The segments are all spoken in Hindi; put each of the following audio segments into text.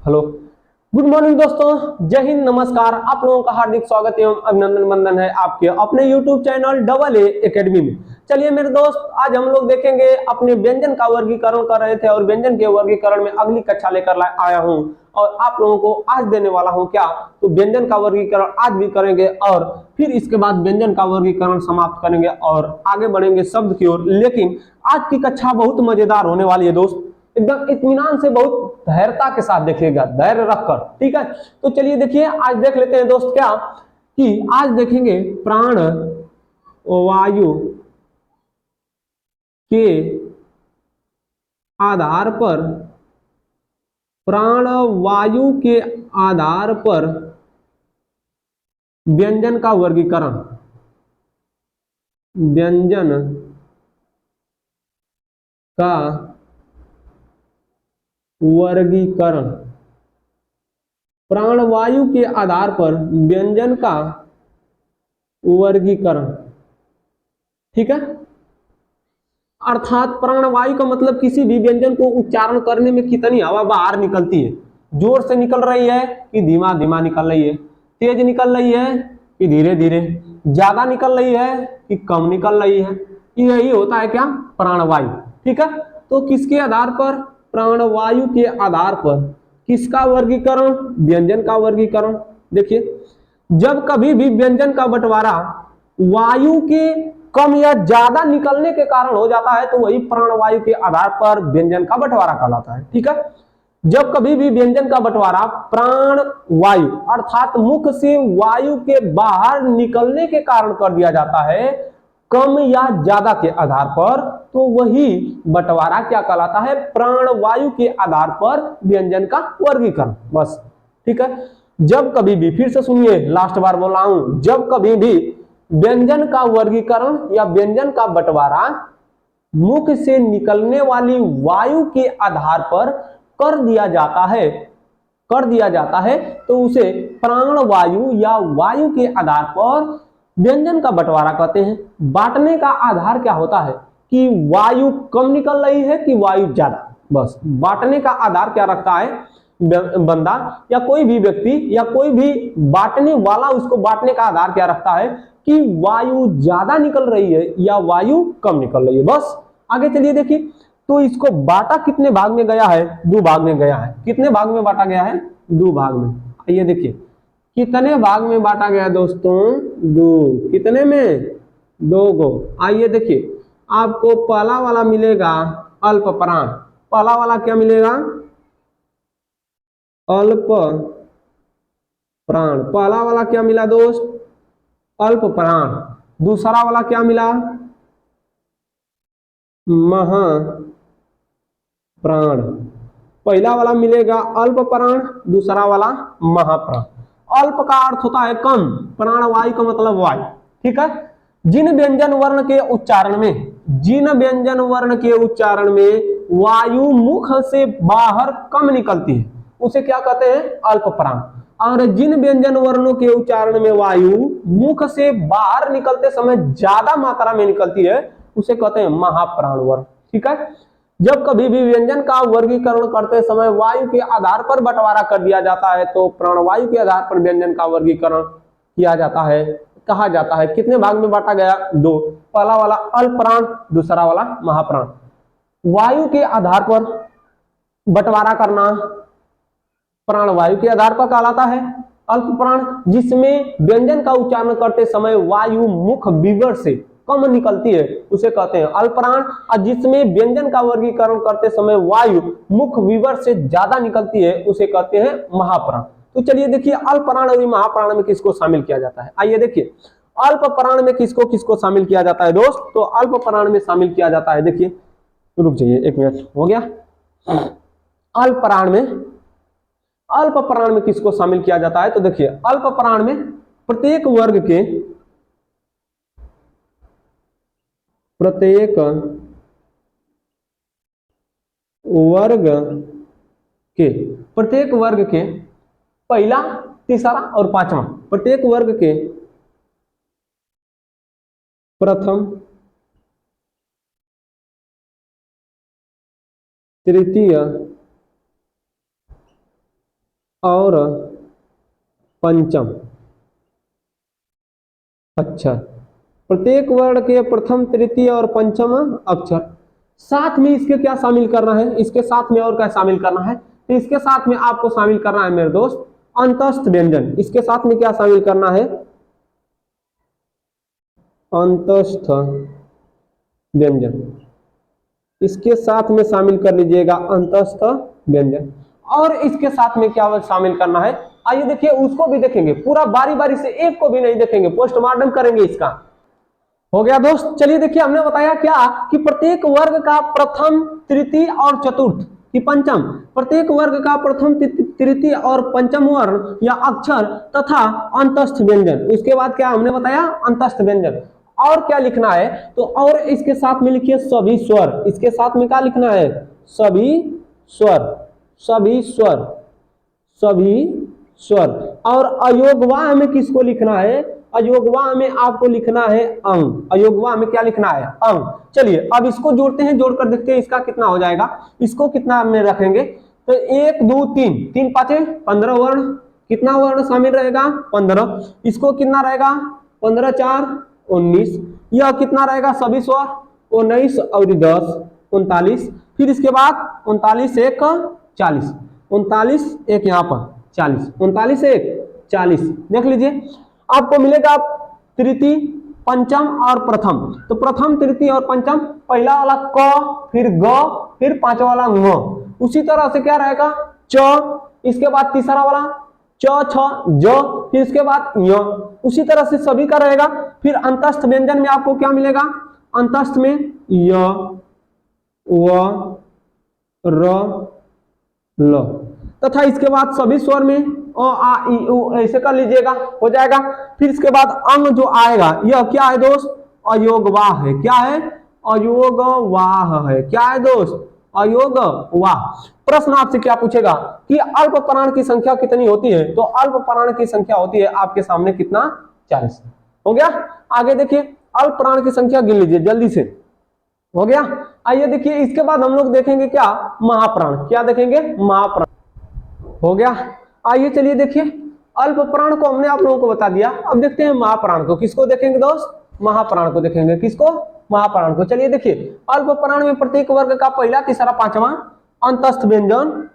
हेलो, गुड मॉर्निंग दोस्तों, जय हिंद, नमस्कार। आप लोगों का हार्दिक स्वागत एवं अभिनंदन वंदन है आपके अपने YouTube channel double A academy में। चलिए मेरे दोस्त, आज हम लोग देखेंगे अपने व्यंजन का वर्गीकरण कर रहे थे और व्यंजन के वर्गीकरण में अगली कक्षा लेकर आया हूं और आप लोगों को आज देने वाला हूं क्या, तो व्यंजन का वर्गीकरण आज भी करेंगे और फिर इसके बाद व्यंजन का वर्गीकरण समाप्त करेंगे और आगे बढ़ेंगे शब्द की ओर। लेकिन आज की कक्षा बहुत मजेदार होने वाली है दोस्त, एकदम इत्मीनान से, बहुत धैर्यता के साथ देखिएगा, धैर्य रखकर, ठीक है। तो चलिए देखिए, आज देख लेते हैं दोस्त क्या कि आज देखेंगे प्राण वायु के आधार पर, प्राण वायु के आधार पर व्यंजन का वर्गीकरण, व्यंजन का वर्गीकरण, प्राणवायु के आधार पर व्यंजन का वर्गीकरण, ठीक है। अर्थात प्राणवायु का मतलब किसी भी व्यंजन को उच्चारण करने में कितनी हवा बाहर निकलती है, जोर से निकल रही है कि धीमा धीमा निकल रही है, तेज निकल रही है कि धीरे धीरे, ज्यादा निकल रही है कि कम निकल रही है, यही होता है क्या, प्राणवायु, ठीक है। तो किसके आधार पर, प्राणवायु के आधार पर किसका वर्गीकरण, व्यंजन का वर्गीकरण। देखिए, जब कभी भी व्यंजन का बंटवारा वायु के कम या ज्यादा निकलने के कारण हो जाता है तो वही प्राणवायु के आधार पर व्यंजन का बंटवारा कहलाता है, ठीक है। जब कभी भी व्यंजन का बंटवारा प्राण वायु अर्थात मुख से वायु के बाहर निकलने के कारण कर दिया जाता है, कम या ज्यादा के आधार पर, तो वही बंटवारा क्या कहलाता है, प्राणवायु के आधार पर व्यंजन का वर्गीकरण, बस, ठीक है। जब कभी भी, फिर से सुनिए, लास्ट बार बोल रहा हूं, जब कभी भी व्यंजन का वर्गीकरण या व्यंजन का बंटवारा मुख से निकलने वाली वायु के आधार पर कर दिया जाता है, कर दिया जाता है, तो उसे प्राण वायु या वायु के आधार पर व्यंजन का बंटवारा कहते हैं। बांटने का आधार क्या होता है कि वायु कम निकल रही है कि वायु ज्यादा, बस बांटने का आधार क्या रखता है बंदा या कोई भी व्यक्ति या कोई भी बांटने वाला, उसको बांटने का आधार क्या रखता है कि वायु ज्यादा निकल रही है या वायु कम निकल रही है, बस। आगे चलिए देखिए, तो इसको बांटा कितने भाग में गया है, दो भाग में गया है। कितने भाग में बांटा गया है, दो भाग में। आइए देखिए कितने भाग में बांटा गया दोस्तों, दो, कितने में, दो गो। आइए देखिए, आपको पहला वाला मिलेगा अल्प प्राण, पहला वाला क्या मिलेगा, अल्प प्राण, पहला वाला क्या मिला दोस्त, अल्प प्राण। दूसरा वाला क्या मिला, महाप्राण। पहला वाला मिलेगा अल्प प्राण, दूसरा वाला महाप्राण। अल्प का अर्थ होता है कम, प्राण वायु का मतलब वायु, ठीक है। जिन व्यंजन वर्ण के उच्चारण में, जिन व्यंजन वर्ण के उच्चारण में वायु मुख से बाहर कम निकलती है उसे क्या कहते हैं, अल्प प्राण। और जिन व्यंजन वर्णों के उच्चारण में वायु मुख से बाहर निकलते समय ज्यादा मात्रा में निकलती है उसे कहते हैं महाप्राण वर्ण, ठीक है। जब कभी भी व्यंजन का वर्गीकरण करते समय वायु के आधार पर बंटवारा कर दिया जाता है तो प्राणवायु के आधार पर व्यंजन का वर्गीकरण किया जाता है, कहा जाता है। कितने भाग में बांटा गया, दो, पहला वाला अल्प प्राण, दूसरा वाला महाप्राण। वायु के आधार पर बंटवारा करना प्राणवायु के आधार पर कहलाता है अल्प प्राण, जिसमें व्यंजन का उच्चारण करते समय वायु मुख विवर से कम निकलती है उसे कहते हैं अल्प प्राण, और जिसमें व्यंजन का वर्गीकरण करते समय वायु मुख विवर से ज्यादा निकलती है उसे कहते हैं महाप्राण। तो चलिए देखिए, अल्प प्राण और महाप्राण में किसको शामिल किया जाता है। आइए देखिए, अल्प प्राण में किसको किसको शामिल किया जाता है दोस्त, तो अल्प प्राण में शामिल किया जाता है, देखिए, रुक जाइए एक मिनट, हो गया। अल्प प्राण में, अल्प प्राण में किसको शामिल किया जाता है, तो देखिए अल्प प्राण में प्रत्येक वर्ग के, प्रत्येक वर्ग के, प्रत्येक वर्ग के पहला, तीसरा और पांचवा, प्रत्येक वर्ग के प्रथम, तृतीय, और पंचम अक्षर, प्रत्येक वर्ण के प्रथम तृतीय और पंचम अक्षर। साथ में इसके क्या शामिल करना है, इसके साथ में और क्या शामिल करना है, तो इसके साथ में आपको शामिल करना है मेरे दोस्त अंतस्थ व्यंजन। इसके साथ में क्या शामिल करना है, अंतस्थ व्यंजन, इसके साथ में शामिल कर लीजिएगा अंतस्थ व्यंजन। और इसके साथ में क्या शामिल करना है, आइए देखिए उसको भी देखेंगे, पूरा बारी बारी से एक को भी नहीं देखेंगे, पोस्टमार्टम करेंगे इसका। हो गया दोस्त, चलिए देखिए हमने बताया क्या कि प्रत्येक वर्ग का प्रथम तृतीय और चतुर्थ कि पंचम, प्रत्येक वर्ग का प्रथम तृतीय और पंचम वर्ण या अक्षर तथा अंतस्थ व्यंजन। इसके बाद क्या हमने बताया, अंतस्थ व्यंजन। और क्या लिखना है, तो और इसके साथ में लिखिए सभी स्वर। इसके साथ में क्या लिखना है, सभी स्वर, सभी स्वर, सभी स्वर। और अयोगवाह में किसको लिखना है, अयोगवाह में आपको लिखना है अंग। अयोगवाह में क्या लिखना है, अंग। चलिए अब इसको जोड़ते हैं, जोड़कर देखते हैं इसका कितना हो जाएगा। इसको कितना में रखेंगे, तो 1 2 3, 3 5 15 वर्ण। कितना वर्ण शामिल रहेगा, 15। इसको कितना रहेगा, 15 4 19। यह कितना रहेगा, सभी स्वर 19 और 10 39। फिर इसके बाद 39 1 40, 39 1 यहाँ पर 40, 39 1 40। देख लीजिए आपको मिलेगा तृतीय पंचम और प्रथम। तो प्रथम तृतीय और पंचम, पहला वाला क, फिर ग, फिर पांचवा वाला ङ। उसी तरह से क्या रहेगा च, इसके बाद तीसरा वाला च छ ज, फिर इसके बाद य। उसी तरह से सभी का रहेगा। फिर अंतस्थ व्यंजन में आपको क्या मिलेगा, अंतस्थ में य व र ल, तथा इसके बाद सभी स्वर में अ आ इ उ, ऐसे कर लीजिएगा, हो जाएगा। फिर इसके बाद अंग जो आएगा, यह क्या है दोस्त, अयोगवाह है। क्या है, अयोगवाह है। क्या है दोस्त, अयोगवाह। प्रश्न आपसे क्या पूछेगा कि अल्प प्राण की संख्या कितनी होती है, तो अल्प प्राण की संख्या होती है आपके सामने कितना, 40। हो गया। आगे देखिए अल्प प्राण की संख्या गिन लीजिए जल्दी से। हो गया। आइए देखिए इसके बाद हम लोग देखेंगे क्या, महाप्राण। क्या देखेंगे, महाप्राण। हो गया। आइए चलिए देखिए अल्प प्राण को हमने आप लोगों को बता दिया। अब देखते हैं महाप्राण को। किसको देखेंगे दोस्त, महाप्राण को देखेंगे। किसको, महाप्राण को। चलिए देखिए अल्प प्राण में प्रत्येक वर्ग का पहला तीसरा पांचवा अंतस्थ व्यंजन,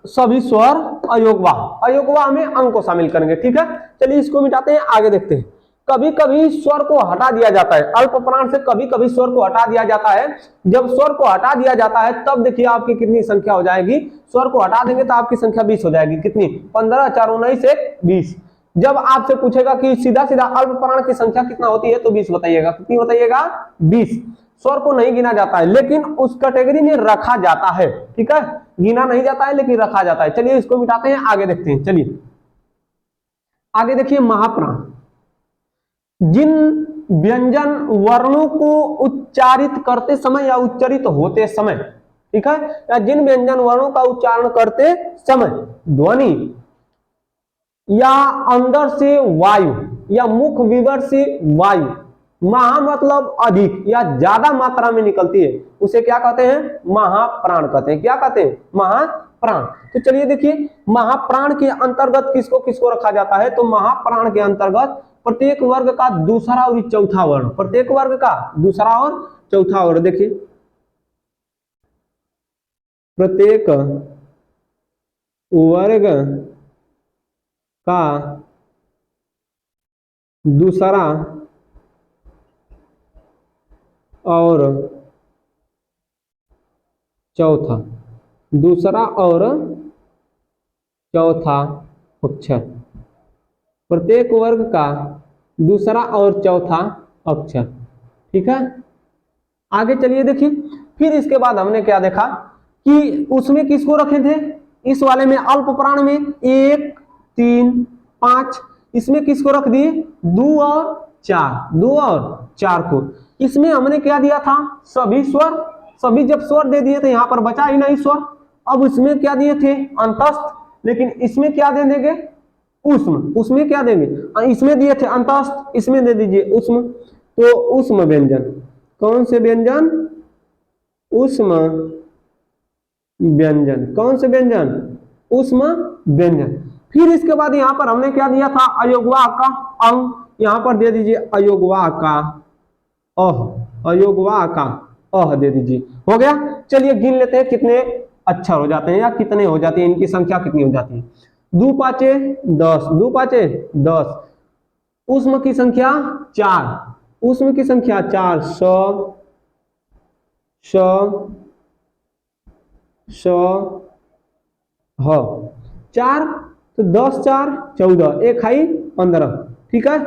सभी स्वर, अयोगवाह। अयोगवाह में अंग को शामिल करेंगे। ठीक है, चलिए इसको मिटाते हैं, आगे देखते हैं। कभी कभी स्वर को हटा दिया जाता है, अल्प प्राण से कभी कभी स्वर को हटा दिया जाता है। जब स्वर को हटा दिया जाता है तब देखिए आपकी कितनी संख्या हो जाएगी, स्वर को हटा देंगे तो आपकी संख्या 20 हो जाएगी। कितनी, 15 4 19 1 20। जब आपसे पूछेगा कि सीधा सीधा अल्प प्राण की संख्या कितना होती है, तो 20 बताइएगा। कितनी बताइएगा, 20। स्वर को नहीं गिना जाता है लेकिन उस कैटेगरी में रखा जाता है। ठीक है, गिना नहीं जाता है लेकिन रखा जाता है। चलिए इसको मिटाते हैं, आगे देखते हैं। चलिए आगे देखिए महाप्राण, जिन व्यंजन वर्णों को उच्चारित करते समय या उच्चारित होते समय, ठीक है, या जिन व्यंजन वर्णों का उच्चारण करते समय ध्वनि या अंदर से वायु या मुख विवर से वायु महा मतलब अधिक या ज्यादा मात्रा में निकलती है, उसे क्या कहते हैं, महाप्राण कहते हैं। क्या कहते हैं, महाप्राण। तो चलिए देखिए महाप्राण के अंतर्गत किसको किसको रखा जाता है, तो महाप्राण के अंतर्गत प्रत्येक वर्ग का दूसरा और चौथा वर्ण, प्रत्येक वर्ग का दूसरा और चौथा वर्ण। देखिए प्रत्येक वर्ग का दूसरा और चौथा, दूसरा और चौथा अक्षर, प्रत्येक वर्ग का दूसरा और चौथा अक्षर। ठीक है, आगे चलिए देखिए। फिर इसके बाद हमने क्या देखा कि उसमें किसको रखे थे, इस वाले में अल्प प्राण में 1 3 5, इसमें किसको रख दिए, 2 और 4, 2 और 4 को। इसमें हमने क्या दिया था, सभी स्वर। सभी जब स्वर दे दिए थे यहां पर बचा ही नहीं स्वर। अब इसमें क्या दिए थे, अंतस्थ, लेकिन इसमें क्या दे देंगे, उष्म। उसमें क्या देंगे, इसमें दिए थे अंतस्थ, इसमें दे दीजिए उष्म। तो उष्म व्यंजन, कौन से व्यंजन, उष्म व्यंजन। कौन से व्यंजन, उष्म व्यंजन। फिर इसके बाद यहाँ पर हमने क्या दिया था, अयोगवाह का अंग, यहाँ पर दे दीजिए अयोगवाह का अयोगवाह का दे दीजिए। हो गया। चलिए गिन लेते हैं कितने अक्षर हो जाते हैं या कितने हो जाते हैं, इनकी संख्या कितनी हो जाती है। 2 पाँचे 10, 2 पाँचे 10। उष्म की संख्या 4, उष्म की संख्या 4, 100 4, तो 10 4 14, 1 आई 15। ठीक है,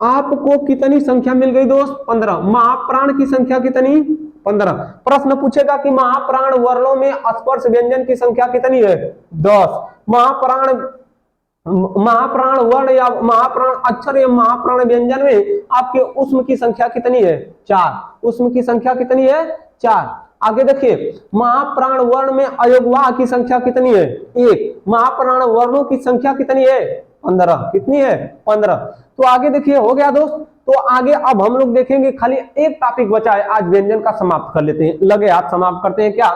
आपको कितनी संख्या मिल गई दोस्त, 15। महाप्राण की संख्या कितनी, 15। प्रश्न पूछेगा कि महाप्राण वर्णों में स्पर्श व्यंजन की संख्या कितनी है, 10। महाप्राण वर्ण या महाप्राण अक्षर या महाप्राण व्यंजन में आपके उष्म की संख्या कितनी है, 4। उष्म की संख्या कितनी है, 4। आगे देखिए, महाप्राण वर्ण में अयोगवाह की संख्या कितनी है, 1। महाप्राण वर्णों की संख्या कितनी है, 15। कितनी है, 15। तो आगे देखिए, हो गया दोस्त। तो आगे अब हम लोग देखेंगे, खाली एक टॉपिक बचा है, आज व्यंजन का समाप्त कर लेते हैं। लगे हाथ समाप्त करते हैं। क्या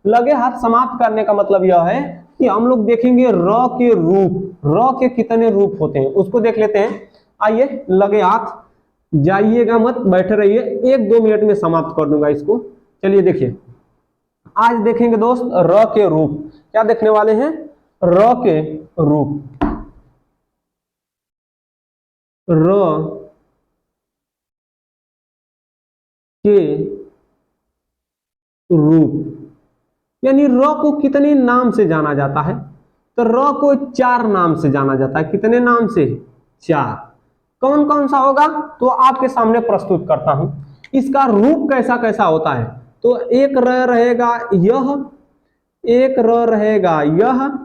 लगे हाथ समाप्त करने का मतलब यह है कि हम लोग देखेंगे र के रूप, र के कितने रूप होते हैं उसको देख लेते हैं। आइए, लगे हाथ, जाइएगा मत, बैठे रहिए, 1-2 मिनट में समाप्त कर दूंगा इसको। चलिए देखिए, आज देखेंगे दोस्त र के रूप। क्या देखने वाले हैं, र के रूप। र के रूप यानी र को कितने नाम से जाना जाता है, तो र को 4 नाम से जाना जाता है। कितने नाम से, 4। कौन कौन सा होगा, तो आपके सामने प्रस्तुत करता हूं। इसका रूप कैसा कैसा होता है, तो एक र रहेगा यह, एक र रहेगा यह,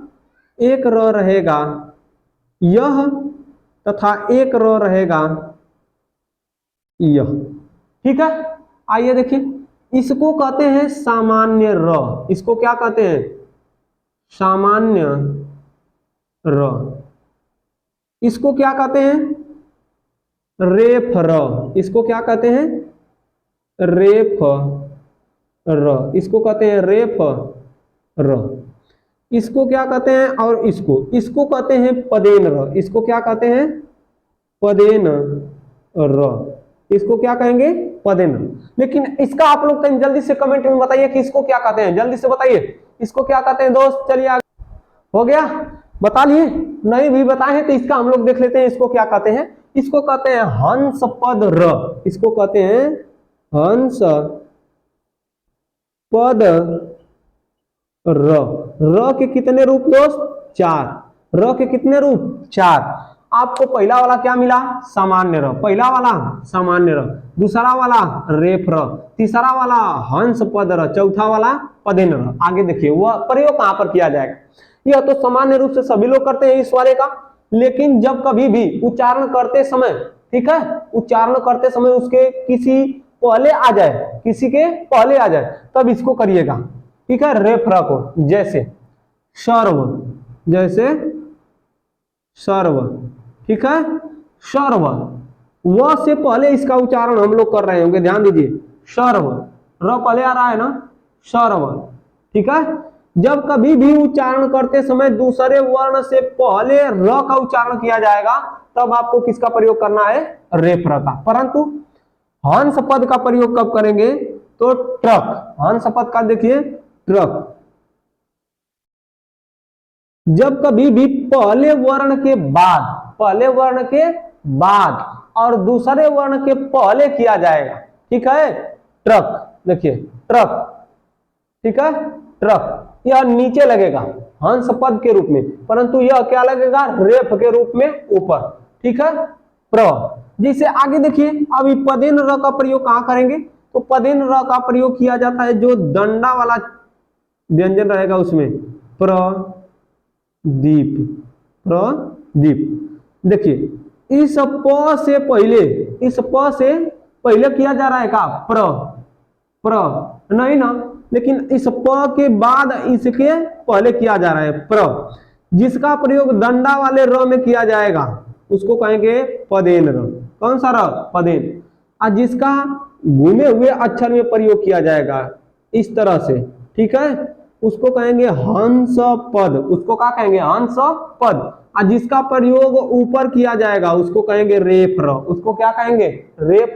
एक र रहेगा यह, तथा एक र रहेगा यह। ठीक है, आइए देखिए, इसको कहते हैं सामान्य र। इसको क्या कहते हैं, सामान्य र। इसको क्या कहते हैं, रेफ र। इसको क्या कहते हैं, रेफ र। इसको कहते हैं रेफ र। इसको क्या कहते हैं, और इसको कहते हैं पदेन र। इसको क्या कहते हैं, पदेन र। इसको क्या कहेंगे, पदेन। लेकिन इसका आप लोग कहीं जल्दी से कमेंट में बताइए कि इसको क्या कहते हैं, जल्दी से बताइए इसको क्या कहते हैं दोस्त। चलिए आगे, हो गया, बता लिए, नहीं भी बताए तो इसका हम लोग देख लेते हैं इसको क्या कहते हैं। इसको कहते हैं हंस पद र। इसको कहते हैं हंस पद र। र के कितने रूप दोस्त, 4। र के कितने रूप, 4। आपको पहला वाला क्या मिला, सामान्य र। पहला वाला सामान्य र, दूसरा वाला रेफ र, तीसरा वाला हंस पद र, चौथा वाला पदेन र। आगे देखिए, वह प्रयोग कहां पर किया जाएगा। यह तो सामान्य रूप से सभी लोग करते हैं इस वाले का, लेकिन जब कभी भी उच्चारण करते समय, ठीक है, उच्चारण करते समय उसके किसी पहले आ जाए, किसी के पहले आ जाए, तब इसको करिएगा। ठीक है, रेफरा को, जैसे सर्व, जैसे सर्व। ठीक है, सर्व, व से पहले इसका उच्चारण हम लोग कर रहे होंगे, ध्यान दीजिए। सर्व, र पहले आ रहा है ना, सर्व। ठीक है, जब कभी भी उच्चारण करते समय दूसरे वर्ण से पहले र का उच्चारण किया जाएगा, तब आपको किसका प्रयोग करना है, रेफरा का। परंतु हंस पद का प्रयोग कब करेंगे, तो ट्रक। हंस पद का देखिए, ट्रक। जब कभी भी पहले वर्ण के बाद, पहले वर्ण के बाद और दूसरे वर्ण के पहले किया जाएगा, ठीक है, ट्रक। देखिए, ट्रक, ठीक है, ट्रक, यह नीचे लगेगा हंस पद के रूप में, परंतु यह क्या लगेगा, रेफ के रूप में ऊपर। ठीक है, प्र। जिसे आगे देखिए, अभी पदेन र का प्रयोग कहां करेंगे, तो पदेन र का प्रयोग किया जाता है जो दंडा वाला व्यंजन रहेगा उसमें, प्रदीप, प्रदीप। देखिए, इस प से पहले, इस प से पहले किया जा रहा है का, प्र नहीं ना, लेकिन इस प के बाद इसके पहले किया जा रहा है प्र। जिसका प्रयोग दंडा वाले र में किया जाएगा उसको कहेंगे पदेन र। कौन सा र, पदेन। और जिसका घूमे हुए अक्षर में प्रयोग किया जाएगा इस तरह से, ठीक है, उसको कहेंगे हंस पद। उसको क्या कहेंगे? हंस पद। और जिसका प्रयोग ऊपर किया जाएगा उसको कहेंगे रेफ र। उसको क्या कहेंगे? रेफ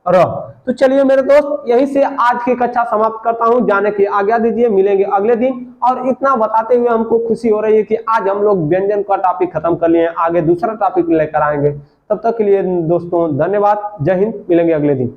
र। तो चलिए मेरे दोस्त, यही से आज की कक्षा समाप्त करता हूं। जाने की आज्ञा दीजिए, मिलेंगे अगले दिन। और इतना बताते हुए हमको खुशी हो रही है कि आज हम लोग व्यंजन का टॉपिक खत्म कर लिए हैं, आगे दूसरा टॉपिक लेकर आएंगे। तब तक के लिए दोस्तों धन्यवाद। जय हिंद, मिलेंगे अगले दिन।